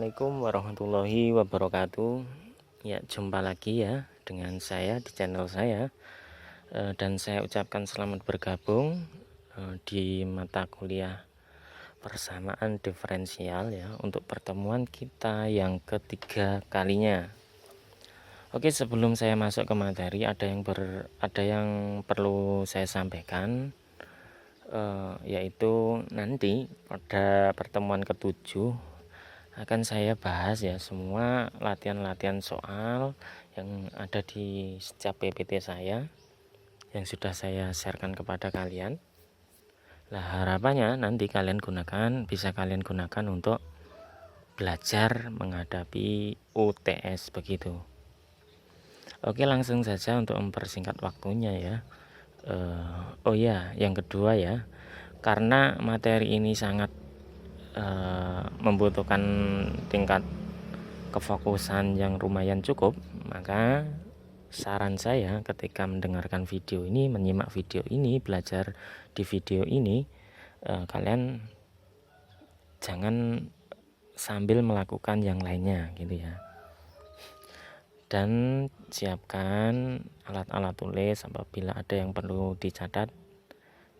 Assalamualaikum warahmatullahi wabarakatuh. Ya, jumpa lagi ya dengan saya di channel saya. Dan saya ucapkan selamat bergabung di mata kuliah persamaan diferensial ya, untuk pertemuan kita yang ketiga kalinya. Oke, sebelum saya masuk ke materi, ada yang perlu saya sampaikan, yaitu nanti pada pertemuan ketujuh akan saya bahas ya semua latihan-latihan soal yang ada di setiap PPT saya yang sudah saya sharekan kepada kalian. Nah, harapannya nanti bisa kalian gunakan untuk belajar menghadapi UTS begitu. Oke, langsung saja untuk mempersingkat waktunya ya. Oh ya, yang kedua ya, karena materi ini sangat membutuhkan tingkat kefokusan yang lumayan cukup, maka saran saya ketika mendengarkan video ini, menyimak video ini, belajar di video ini, kalian jangan sambil melakukan yang lainnya gitu ya. Dan siapkan alat-alat tulis, apabila ada yang perlu dicatat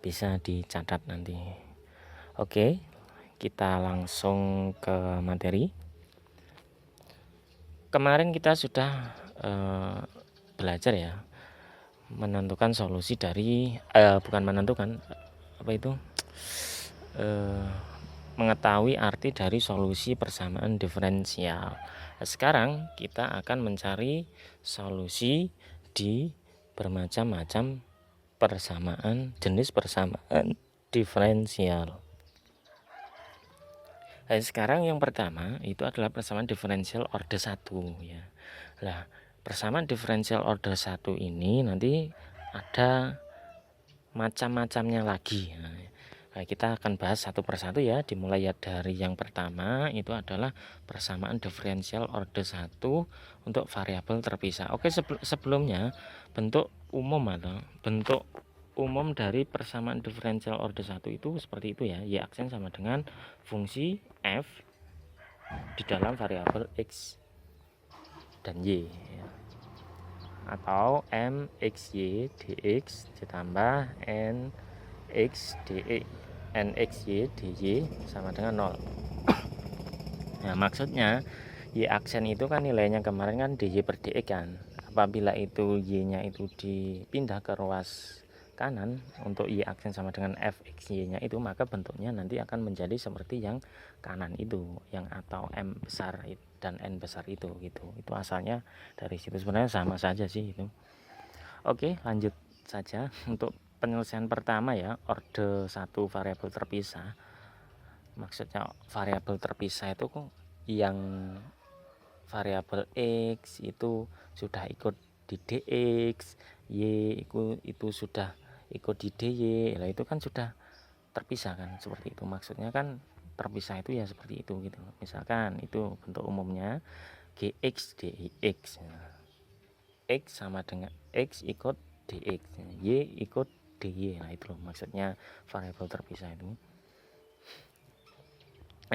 bisa dicatat nanti. Oke, kita langsung ke materi. Kemarin kita sudah belajar ya menentukan solusi dari bukan menentukan apa itu mengetahui arti dari solusi persamaan diferensial. Sekarang kita akan mencari solusi di bermacam-macam jenis persamaan diferensial. Sekarang yang pertama itu adalah persamaan diferensial order 1 ya. Nah, persamaan diferensial order 1 ini nanti ada macam-macamnya lagi. Nah, kita akan bahas satu persatu ya, dimulai ya dari yang pertama itu adalah persamaan diferensial order 1 untuk variabel terpisah. Oke, sebelumnya bentuk umum dari persamaan diferensial order 1 itu seperti itu ya. Y aksen sama dengan fungsi f di dalam variabel x dan y ya. Atau mxy dx ditambah nxy dy sama dengan 0. Nah, maksudnya y aksen itu kan nilainya kemarin kan dy per dx kan. Apabila itu y nya itu dipindah ke ruas kanan untuk y aksen sama dengan fxy nya itu, maka bentuknya nanti akan menjadi seperti yang kanan itu, yang atau m besar dan n besar itu gitu. Itu asalnya dari situ, sebenarnya sama saja sih itu. Oke, lanjut saja untuk penyelesaian pertama ya, orde 1 variabel terpisah. Maksudnya variabel terpisah itu yang variabel x itu sudah ikut di dx, y itu sudah ikut di dy. Lah itu kan sudah terpisah kan, seperti itu. Maksudnya kan terpisah itu ya seperti itu gitu. Misalkan itu bentuk umumnya gx dx. X sama dengan x ikut dx, y ikut dy. Nah itu loh maksudnya variabel terpisah itu.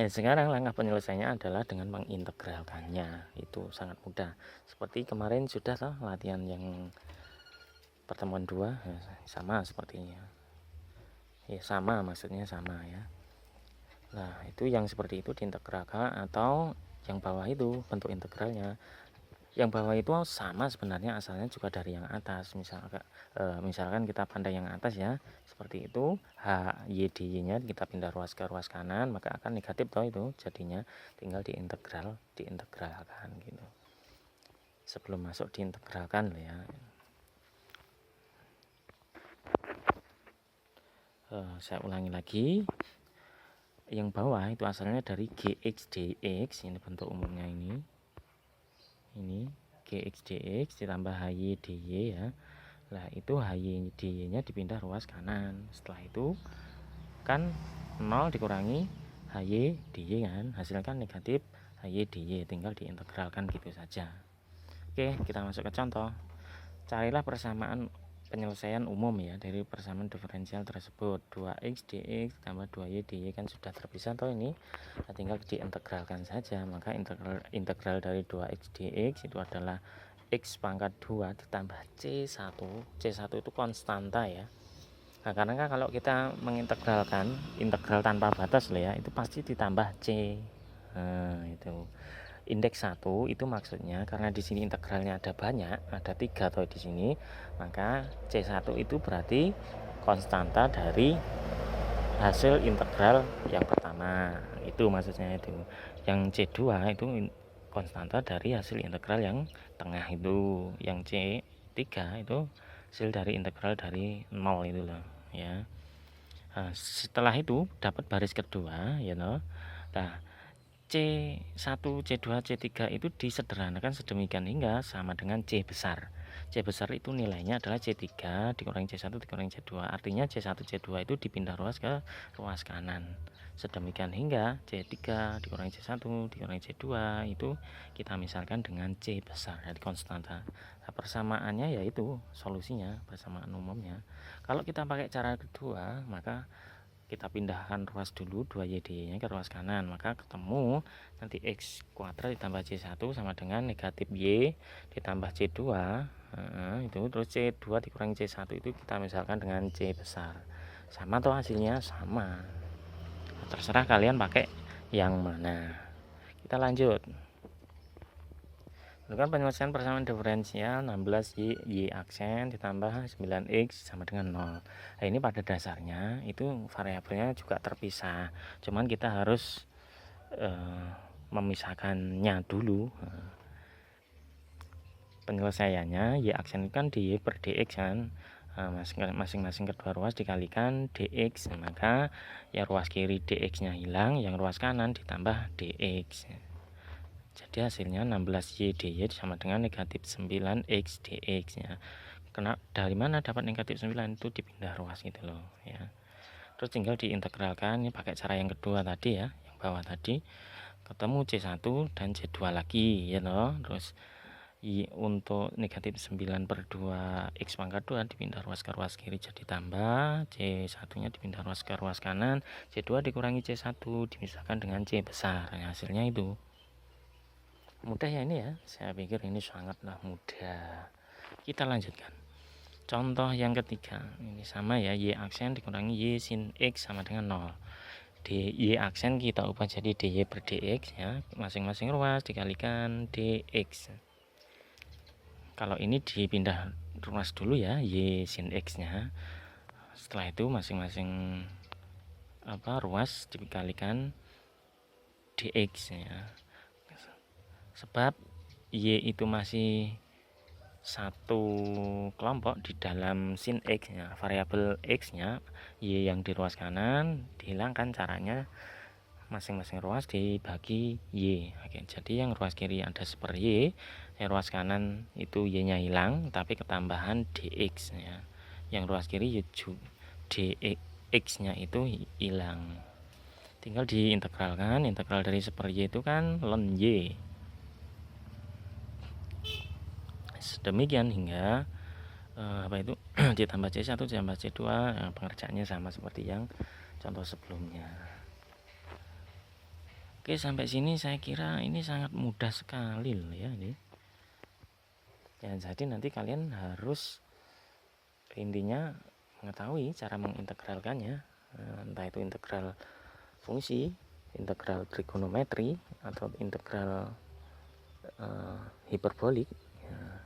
Sekarang langkah penyelesaiannya adalah dengan mengintegralkannya. Itu sangat mudah. Seperti kemarin sudah toh latihan yang pertemuan 2 ya, sama sepertinya. Ya sama, maksudnya sama ya. Nah, itu yang seperti itu diintegralkan, atau yang bawah itu bentuk integralnya. Yang bawah itu sama sebenarnya, asalnya juga dari yang atas. Misalkan kita pandang yang atas ya, seperti itu, h y dy nya kita pindah ruas ke ruas kanan, maka akan negatif toh itu, jadinya tinggal diintegralkan gitu. Sebelum masuk diintegralkan ya, saya ulangi lagi. Yang bawah itu asalnya dari gx dx, ini bentuk umumnya ini gx dx ditambah hy dy ya. Lah itu hy dy nya dipindah ruas kanan. Setelah itu kan 0 dikurangi hy dy kan, hasilkan negatif hy dy, tinggal diintegralkan gitu saja. Oke, kita masuk ke contoh. Carilah persamaan penyelesaian umum ya dari persamaan diferensial tersebut. 2x dx tambah 2y dy kan sudah terpisah toh ini. Nah, tinggal diintegralkan saja. Maka integral dari 2x dx itu adalah x pangkat 2 ditambah c1. C1 itu konstanta ya. Nah, karena kan kalau kita mengintegralkan integral tanpa batas lah ya, itu pasti ditambah c. Nah, itu indeks 1 itu maksudnya karena di sini integralnya ada banyak, ada 3 atau di sini, maka C1 itu berarti konstanta dari hasil integral yang pertama. Itu maksudnya itu. Yang C2 itu konstanta dari hasil integral yang tengah itu. Yang C3 itu hasil dari integral dari 0 itu loh ya. Nah, setelah itu dapat baris kedua ya loh. Nah, C1, C2, C3 itu disederhanakan sedemikian hingga sama dengan C besar. C besar itu nilainya adalah C3 dikurangi C1 dikurangi C2. Artinya C1, C2 itu dipindah ruas ke ruas kanan. Sedemikian hingga C3 dikurangi C1 dikurangi C2 itu kita misalkan dengan C besar, jadi konstanta. Nah, persamaannya yaitu solusinya, persamaan umumnya. Kalau kita pakai cara kedua, maka kita pindahkan ruas dulu 2y dy nya ke ruas kanan, maka ketemu nanti x kuadrat ditambah c1 sama dengan negatif y ditambah c2. Itu terus c2 dikurangi c1 itu kita misalkan dengan c besar. Sama atau hasilnya sama. Nah, terserah kalian pakai yang mana. Kita lanjut. Lakukan penyelesaian persamaan diferensial 16y y aksen ditambah 9x sama dengan 0. Nah, ini pada dasarnya itu variabelnya juga terpisah. Cuman kita harus memisahkannya dulu. Penyelesaiannya y aksen itu kan dy per dx kan. Masing-masing kedua ruas dikalikan dx. Maka yang ruas kiri dx-nya hilang, yang ruas kanan ditambah dx. Jadi hasilnya 16y dy sama dengan negatif 9x dx ya. Dari mana dapat negatif 9 itu dipindah ruas gitu loh ya. Terus tinggal diintegralkan ini pakai cara yang kedua tadi ya, yang bawah tadi. Ketemu C1 dan C2 lagi ya loh. Terus untuk negatif 9 per 2 x pangkat 2 dipindah ruas ke ruas kiri jadi tambah, C1 nya dipindah ruas ke ruas kanan, C2 dikurangi C1 dimisahkan dengan C besar. Nah, hasilnya itu mudah ya ini ya, saya pikir ini sangatlah mudah. Kita lanjutkan contoh yang ketiga. Ini sama ya, y aksen dikurangi y sin x sama dengan 0. Y aksen kita ubah jadi dy per dx ya, masing-masing ruas dikalikan dx. Kalau ini dipindah ruas dulu ya, y sin x nya. Setelah itu masing-masing ruas dikalikan dx ya. Sebab y itu masih satu kelompok di dalam sin x nya, variabel x nya y yang di ruas kanan dihilangkan, caranya masing-masing ruas dibagi y. Oke, jadi yang ruas kiri ada seper y, yang ruas kanan itu y nya hilang tapi ketambahan dx ya. Yang ruas kiri dx nya itu hilang, tinggal diintegralkan. Integral dari seper y itu kan ln y. Demikian hingga ditambah C1 ditambah C2. Pengerjaannya sama seperti yang contoh sebelumnya. Oke, sampai sini saya kira ini sangat mudah sekali loh ya ini. Ya, jadi nanti kalian harus intinya mengetahui cara mengintegralkannya, entah itu integral fungsi, integral trigonometri, atau integral hiperbolik ya.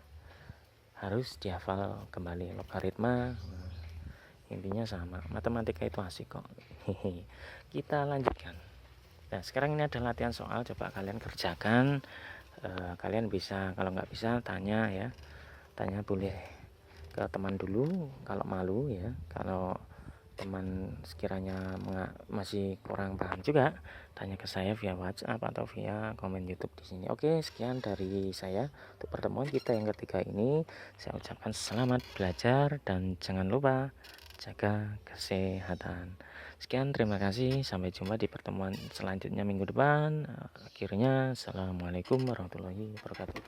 Harus dihafal kembali logaritma. Intinya sama, matematika itu asik kok. Kita lanjutkan. Nah, sekarang ini ada latihan soal, coba kalian kerjakan. Kalian bisa, kalau nggak bisa tanya ya, tanya boleh ke teman dulu kalau malu ya. Kalau teman sekiranya masih kurang paham juga, tanya ke saya via WhatsApp atau via komen YouTube di sini. Oke, sekian dari saya untuk pertemuan kita yang ketiga ini. Saya ucapkan selamat belajar dan jangan lupa jaga kesehatan. Sekian, terima kasih. Sampai jumpa di pertemuan selanjutnya minggu depan. Akhirnya, assalamualaikum warahmatullahi wabarakatuh.